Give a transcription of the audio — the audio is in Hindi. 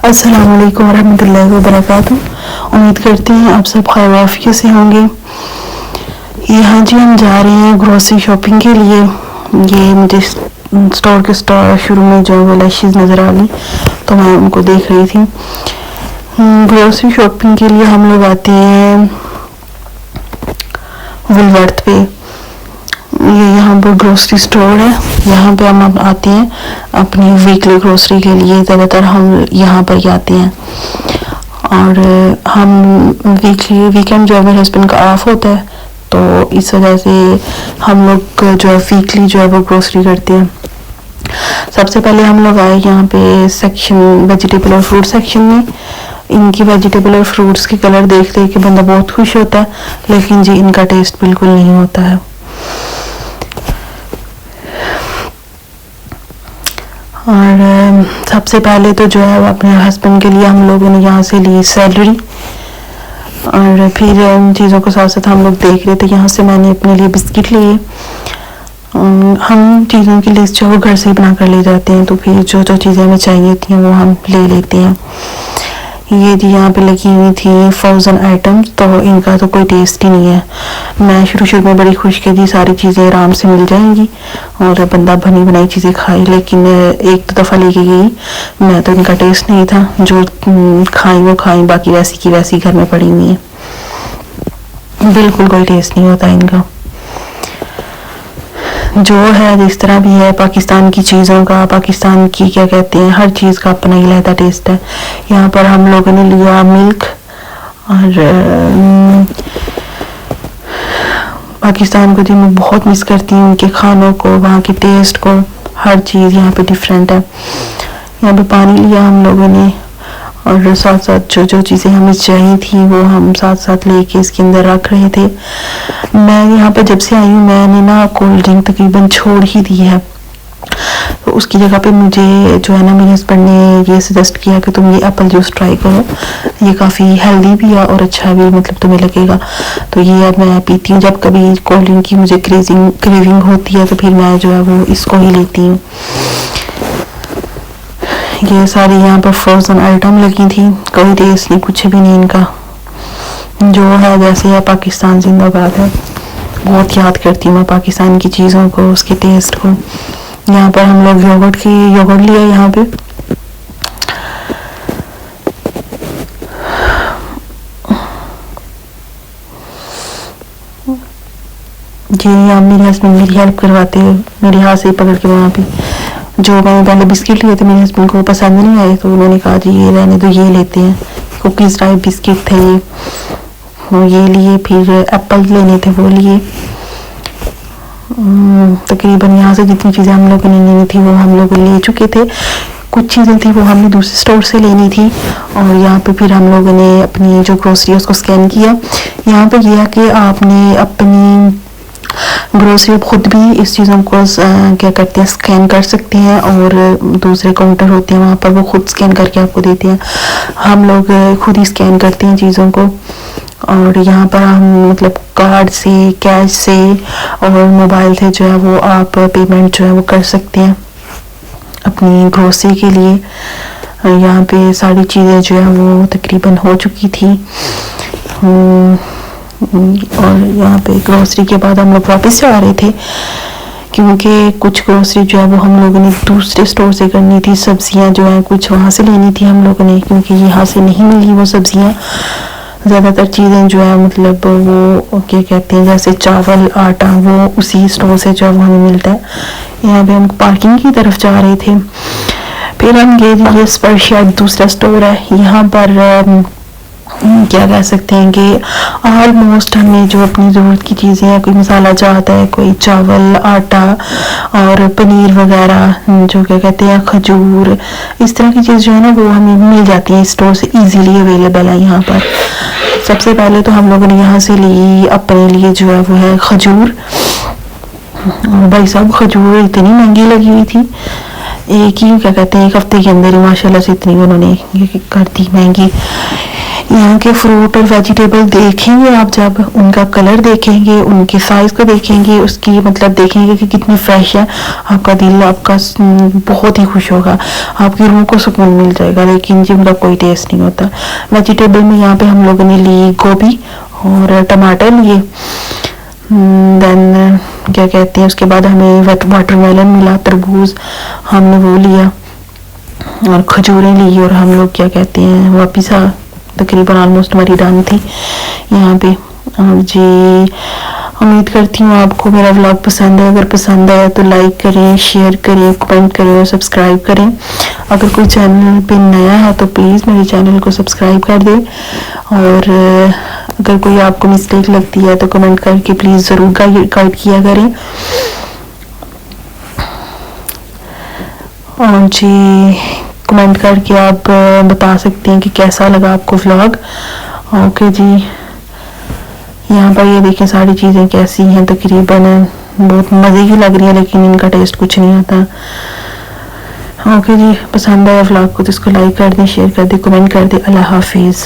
अस्सलामुअलैकुम वरहमतुल्लाहि वबरकातुहू। उम्मीद करते हैं आप सब खैर आफियत से होंगे। यहाँ जी हम जा रहे हैं ग्रोसरी शॉपिंग के लिए। ये मुझे स्टोर के शुरू में जो वो लैशेज़ नज़र आ गई तो मैं उनको देख रही थी। ग्रोसरी शॉपिंग के लिए हम लोग आते हैं वुलवर्थ पे। ये यहाँ पर ग्रोसरी स्टोर है। यहाँ पे हम आते हैं अपनी वीकली ग्रोसरी के लिए। ज़्यादातर हम यहाँ पर ही आते हैं और हम वीकेंड जो है मेरे हस्बैंड का ऑफ होता है तो इस वजह से हम लोग जो है वीकली जो है वो ग्रोसरी करते हैं। सबसे पहले हम लोग आए यहाँ पे सेक्शन वेजिटेबल और फ्रूट सेक्शन में। इनकी वेजिटेबल और फ्रूट्स के कलर देख के बंदा बहुत खुश होता है, लेकिन जी इनका टेस्ट बिल्कुल नहीं होता है। और सबसे पहले तो जो है वो अपने हस्बैंड के लिए हम लोगों ने यहाँ से ली सैलरी, और फिर इन चीज़ों के साथ साथ हम लोग देख रहे थे। यहाँ से मैंने अपने लिए बिस्किट लिए। हम चीज़ों की लिस्ट जो है वो घर से ही बना कर ले जाते हैं, तो फिर जो जो चीज़ें हमें चाहिए थी वो हम ले लेते हैं। ये जी यहाँ पे लगी हुई थी फ्रोज़न आइटम्स, तो इनका तो कोई टेस्ट ही नहीं है। मैं शुरू में बड़ी खुश की थी सारी चीज़ें आराम से मिल जाएंगी और बंदा बनी बनाई चीज़ें खाए, लेकिन एक दफ़ा लेके गई मैं तो इनका टेस्ट नहीं था। जो खाई वो खाई, बाकी वैसी की वैसी घर में पड़ी हुई है। बिल्कुल कोई टेस्ट नहीं होता इनका। जो है जिस तरह भी है पाकिस्तान की चीज़ों का, पाकिस्तान की क्या कहते हैं, हर चीज़ का अपना ही अलग टेस्ट है। यहाँ पर हम लोगों ने लिया मिल्क, और पाकिस्तान को जी मैं बहुत मिस करती हूँ, उनके खानों को, वहाँ के टेस्ट को। हर चीज़ यहाँ पे डिफरेंट है। यहाँ पे पानी लिया हम लोगों ने, और साथ साथ जो जो चीज़ें हमें चाहिए थी वो हम साथ साथ लेके इसके अंदर रख रहे थे। मैं यहाँ पे जब से आई हूँ मैंने ना कोल्ड ड्रिंक तकरीबन छोड़ ही दी है, तो उसकी जगह पे मुझे जो है ना मेरे हस्बैंड ने ये सजेस्ट किया कि तुम ये एप्पल जूस ट्राई करो, ये काफ़ी हेल्दी भी है और अच्छा भी मतलब तुम्हें लगेगा। तो ये अब मैं पीती हूँ। जब कभी कोल्ड ड्रिंक की मुझे क्रेविंग होती है तो फिर मैं जो है वो इसको ही लेती हूँ। ये सारी यहाँ पर फ्रोज़न आइटम लगी थी, कोई टेस्ट नहीं, कुछ भी नहीं इनका। जो है जैसे है पाकिस्तान जिंदाबाद है। बहुत याद करती हूँ मैं पाकिस्तान की चीज़ों को, उसके टेस्ट को। यहाँ पर हम लोग योगर्ट लिया यहाँ पे। जी यहाँ मेरे हस्बैंड मेरी हेल्प करवाते हैं, मेरे हाथ से पकड़ के। वहाँ पे जो मैंने पहले बिस्किट लिए थे मेरे हस्बैंड को पसंद नहीं आए, तो उन्होंने कहा जी ये रहने दो, ये लेते हैं। कुकीज़ टाइप बिस्किट थे ये लिए। फिर एप्पल लेने थे वो लिए। तकरीबन यहाँ से जितनी चीज़ें हम लोगों ने लेनी थी वो हम लोग ले चुके थे। कुछ चीज़ें थी वो हमने दूसरे स्टोर से लेनी थी, और यहाँ पे फिर हम लोगों ने अपनी जो ग्रोसरी है उसको स्कैन किया। यहाँ पे यह कि आपने अपनी ग्रोसरी खुद भी इस चीज़ों को क्या करते हैं स्कैन कर सकते हैं, और दूसरे काउंटर होते हैं वहाँ पर वो खुद स्कैन करके आपको देते हैं। हम लोग खुद ही स्कैन करते हैं चीज़ों को, और यहाँ पर हम मतलब कार्ड से, कैश से और मोबाइल से जो है वो आप पेमेंट जो है वो कर सकते हैं अपनी ग्रोसरी के लिए। यहाँ पे सारी चीज़ें जो है वो तकरीबन हो चुकी थी। और यहाँ पे ग्रोसरी के बाद हम लोग वापस जा रहे थे, क्योंकि कुछ ग्रोसरी जो है वो हम लोगों ने दूसरे स्टोर से करनी थी। सब्जियां जो है कुछ वहाँ से लेनी थी हम लोगों ने, क्योंकि यहाँ से नहीं मिली वो सब्जियां। ज़्यादातर चीज़ें जो है मतलब वो क्या कहते हैं जैसे चावल, आटा, वो उसी स्टोर से जो है वो हमें मिलता है। यहाँ पे हम पार्किंग की तरफ जा रहे थे। फिर हम गए ये स्पर्शिया दूसरा स्टोर है। यहाँ पर क्या कह सकते हैं कि ऑलमोस्ट हमें जो अपनी ज़रूरत की चीज़ें हैं, कोई मसाला चाहता है, कोई चावल, आटा और पनीर वगैरह, जो क्या कहते हैं खजूर, इस तरह की चीज़ जो है ना वो हमें मिल जाती है स्टोर से, इजीली अवेलेबल है यहाँ पर। सबसे पहले तो हम लोगों ने यहाँ से ली अपने लिए जो है वो है खजूर। भाई साहब खजूर इतनी महंगी लगी हुई थी, एक ही क्या कहते हैं एक हफ्ते के अंदर ही माशाल्लाह से इतनी उन्होंने कर दी महंगी। यहाँ के फ्रूट और वेजिटेबल देखेंगे आप, जब उनका कलर देखेंगे, उनके साइज को देखेंगे, उसकी मतलब देखेंगे कि कितनी फ्रेश है, आपका दिल आपका बहुत ही खुश होगा, आपकी रूह को सुकून मिल जाएगा। लेकिन जी उनका कोई टेस्ट नहीं होता। वेजिटेबल में यहाँ पे हम लोगों ने ली गोभी और टमाटर लिए, देन क्या कहते हैं, उसके बाद हमें वाटरमेलन मिला, तरबूज हमने वो लिया और खजूरें ली, और हम लोग क्या कहते हैं वापिस आ, तकरीबन ऑलमोस्ट हमारी डन थी यहाँ पे। और जी उम्मीद करती हूँ आपको मेरा व्लॉग पसंद है। अगर पसंद आया तो लाइक करें, शेयर करें, कमेंट करें और सब्सक्राइब करें। अगर कोई चैनल पे नया है तो प्लीज़ मेरे चैनल को सब्सक्राइब कर दें, और अगर कोई आपको मिस्टेक लगती है तो कमेंट करके प्लीज़ ज़रूर गाइड किया करें। और जी कमेंट करके आप बता सकते हैं कि कैसा लगा आपको व्लॉग। ओके जी, यहाँ पर ये देखें सारी चीज़ें कैसी हैं, तकरीबन बहुत मज़े की लग रही है, लेकिन इनका टेस्ट कुछ नहीं आता। ओके जी, पसंद आया व्लॉग को तो इसको लाइक कर दें, शेयर कर दें, कमेंट कर दें। अल्लाह हाफिज़।